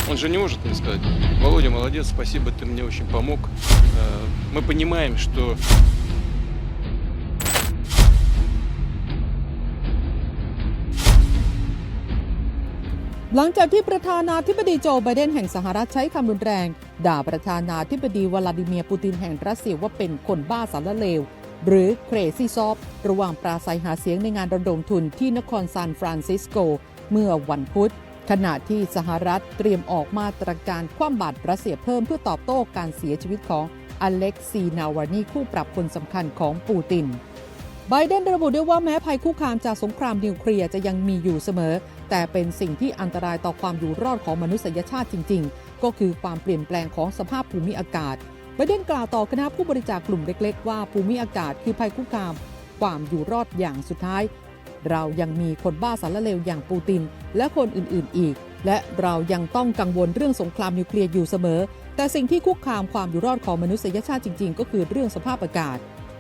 Он же не может не сказать: Володя, молодец, спасибо, ты мне очень помог. Мы понимаем, чтоหลังจากที่ประธานาธิบดีโจไบเดนแห่งสหรัฐใช้คำรุนแรงด่าประธานาธิบดีวลาดิเมียร์ปูตินแห่งรัสเซียว่าเป็นคนบ้าสารเลวหรือ Crazy Soft ระหว่างปราศัยหาเสียงในงานระดมทุนที่นครซานฟรานซิสโกเมื่อวันพุธขณะที่สหรัฐเตรียมออกมาตรการคว่ำบาตรรัสเซียเพิ่มเพื่อตอบโต้การเสียชีวิตของอเล็กซีนาวานีคู่ปรับคนสำคัญของปูตินไบเดนระบุด้วยว่าแม้ภัยคุกคามจากสงครามนิวเคลียร์จะยังมีอยู่เสมอแต่เป็นสิ่งที่อันตรายต่อความอยู่รอดของมนุษยชาติจริงๆก็คือความเปลี่ยนแปลงของสภาพภูมิอากาศไบเดนกล่าวต่อคณะผู้บริจาคกลุ่มเล็กๆว่าภูมิอากาศคือภัยคุกคามความอยู่รอดอย่างสุดท้ายเรายังมีคนบ้าสารเลวอย่างปูตินและคนอื่นๆอีกและเรายังต้องกังวลเรื่องสงครามนิวเคลียร์อยู่เสมอแต่สิ่งที่คุกคามความอยู่รอดของมนุษยชาติจริงๆก็คือเรื่องสภาพอากาศ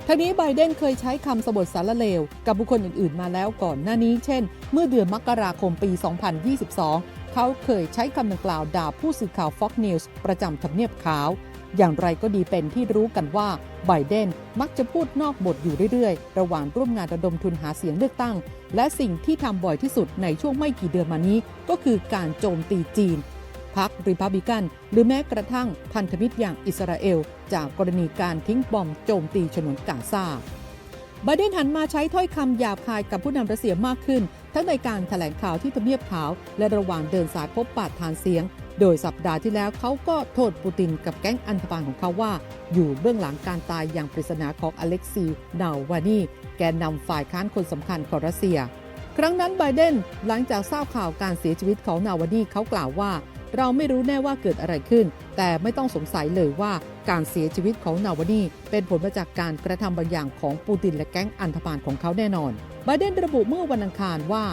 ทั้งนี้ไบเดนเคยใช้คำสบถสารเลวกับบุคคลอื่นๆมาแล้วก่อนหน้านี้เช่นเมื่อเดือนมกราคมปี 2022 เขาเคยใช้คำดังกล่าวด่าผู้สื่อข่าว Fox News ประจำทำเนียบขาวอย่างไรก็ดีเป็นที่รู้กันว่าไบเดนมักจะพูดนอกบทอยู่เรื่อยๆระหว่างร่วมงานระดมทุนหาเสียงเลือกตั้งและสิ่งที่ทำบ่อยที่สุดในช่วงไม่กี่เดือนมานี้ก็คือการโจมตีจีนพรรครีพับลิกันหรือแม้กระทั่งพันธมิตรอย่างอิสราเอลจากกรณีการทิ้งบอมโจมตีฉนวนกาซาไบเดนหันมาใช้ถ้อยคำหยาบคายกับผู้นำรัสเซียมากขึ้นทั้งในการแถลงข่าวที่ทำเนียบขาวและระหว่างเดินสายพบปะฐานเสียงโดยสัปดาห์ที่แล้วเขาก็โทษปูตินกับแก๊งอันธพาลของเขาว่าอยู่เบื้องหลังการตายอย่างปริศนาของอเล็กซีนาวานีแกนนำฝ่ายค้านคนสำคัญของรัสเซียครั้งนั้นไบเดนหลังจากทราบข่าวการเสียชีวิตของนาวานีเขากล่าวว่าเราไม่รู้แน่ว่าเกิดอะไรขึ้นแต่ไม่ต้องสงสัยเลยว่าการเสียชีวิตของนาวานีเป็นผลมาจากการกระทำบางอย่างของปูตินและแก๊งอันธพาลของเขาแน่นอนไบเดนระบุเมื่อวันอังคารว่า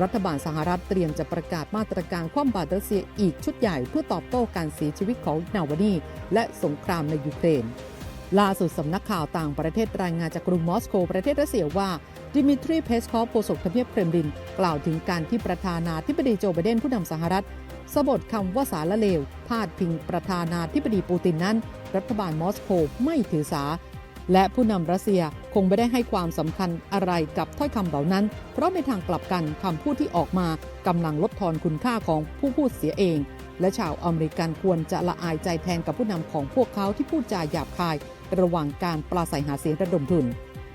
รัฐบาลสหรัฐเตรียมจะประกาศมาตรการคว่ำบาตรรัสเซียอีกชุดใหญ่เพื่อตอบโต้การเสียชีวิตของนาวานีและสงครามในยูเครนล่าสุดสำนักข่าวต่างประเทศรายงานจากกรุงมอสโกประเทศรัสเซียว่าดิมิทรี เพสคอฟโฆษกทำเนียบเครมลินกล่าวถึงการที่ประธานาธิบดีโจไบเดนผู้นำสหรัฐสบถคำว่าสารเลวพาดพิงประธานาธิบดีปูตินนั้นรัฐบาลมอสโกไม่ถือสาและผู้นำรัสเซียคงไม่ได้ให้ความสำคัญอะไรกับถ้อยคำเหล่านั้นเพราะในทางกลับกันคำพูดที่ออกมากำลังลดทอนคุณค่าของผู้พูดเสียเองและชาวอเมริกันควรจะละอายใจแทนกับผู้นำของพวกเขาที่พูดจาหยาบคายระหว่างการปราศัยหาเสียงระดมทุน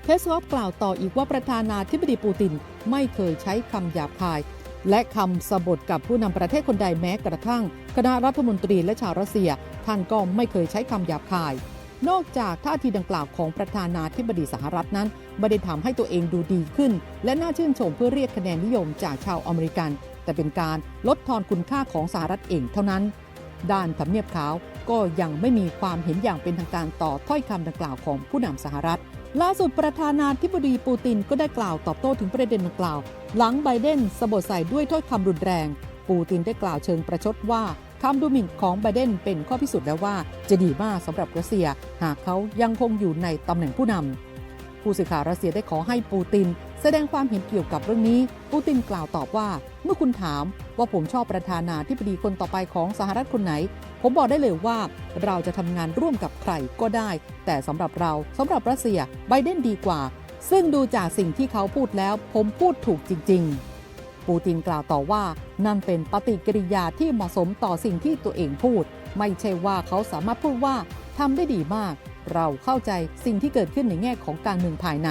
เพสคอฟกล่าวต่ออีกว่าประธานาธิบดีปูตินไม่เคยใช้คำหยาบคายและคำสบถกับผู้นำประเทศคนใดแม้กระทั่งคณะรัฐมนตรีและชาวรัสเซียท่านก็ไม่เคยใช้คำหยาบคายนอกจากท่าทีดังกล่าวของประธานาธิบดีสหรัฐนั้นไม่ได้ทำให้ตัวเองดูดีขึ้นและน่าชื่นชมเพื่อเรียกคะแนนนิยมจากชาวอเมริกันแต่เป็นการลดทอนคุณค่าของสหรัฐเองเท่านั้นด้านทำเนียบขาวก็ยังไม่มีความเห็นอย่างเป็นทางการต่อถ้อยคำดังกล่าวของผู้นำสหรัฐล่าสุดประธานาธิบดีปูตินก็ได้กล่าวตอบโต้ถึงประเด็นดังกล่าวหลังไบเดนสบถใส่ด้วยถ้อยคำรุนแรงปูตินได้กล่าวเชิงประชดว่าคำดูหมิ่นของไบเดนเป็นข้อพิสูจน์แล้วว่าจะดีมากสำหรับรัสเซียหากเขายังคงอยู่ในตำแหน่งผู้นำผู้สื่อข่าวรัสเซียได้ขอให้ปูตินแสดงความเห็นเกี่ยวกับเรื่องนี้ปูตินกล่าวตอบว่าเมื่อคุณถามว่าผมชอบประธานาธิบดีคนต่อไปของสหรัฐคนไหนผมบอกได้เลยว่าเราจะทำงานร่วมกับใครก็ได้แต่สำหรับรัสเซียไบเดนดีกว่าซึ่งดูจากสิ่งที่เขาพูดแล้วผมพูดถูกจริงๆปูตินกล่าวต่อว่านั่นเป็นปฏิกิริยาที่เหมาะสมต่อสิ่งที่ตัวเองพูดไม่ใช่ว่าเขาสามารถพูดว่าทำได้ดีมากเราเข้าใจสิ่งที่เกิดขึ้นในแง่ของการเมืองภายใน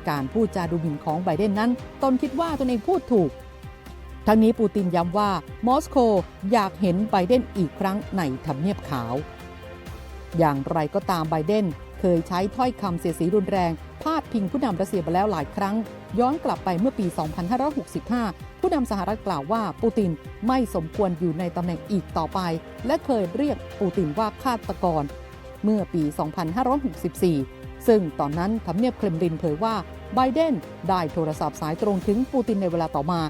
การพูดจาดูหมิ่นของไบเดนนั้นตนคิดว่าตนเองพูดถูกทั้งนี้ปูตินย้ำว่ามอสโกอยากเห็นไบเดนอีกครั้งในทำเนียบขาวอย่างไรก็ตามไบเดนเคยใช้ถ้อยคำเสียดสีรุนแรงพาดพิงผู้นำรัสเซียมาแล้วหลายครั้งย้อนกลับไปเมื่อปี 2565 ผู้นำสหรัฐกล่าวว่าปูตินไม่สมควรอยู่ในตำแหน่งอีกต่อไปและเคยเรียกปูตินว่าฆาตกรเมื่อปี 2564 ซึ่งตอนนั้นทำเนียบเครมลินเผยว่าไบเดนได้โทรศัพท์สายตรงถึงปูตินในเวลาต่อมา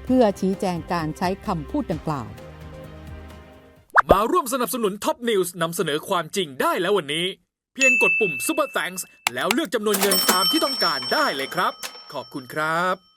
เพื่อชี้แจงการใช้คำพูดดังกล่าวมาร่วมสนับสนุนท็อปนิวส์นำเสนอความจริงได้แล้ววันนี้เพียงกดปุ่ม Super Thanks แล้วเลือกจำนวนเงินตามที่ต้องการได้เลยครับขอบคุณครับ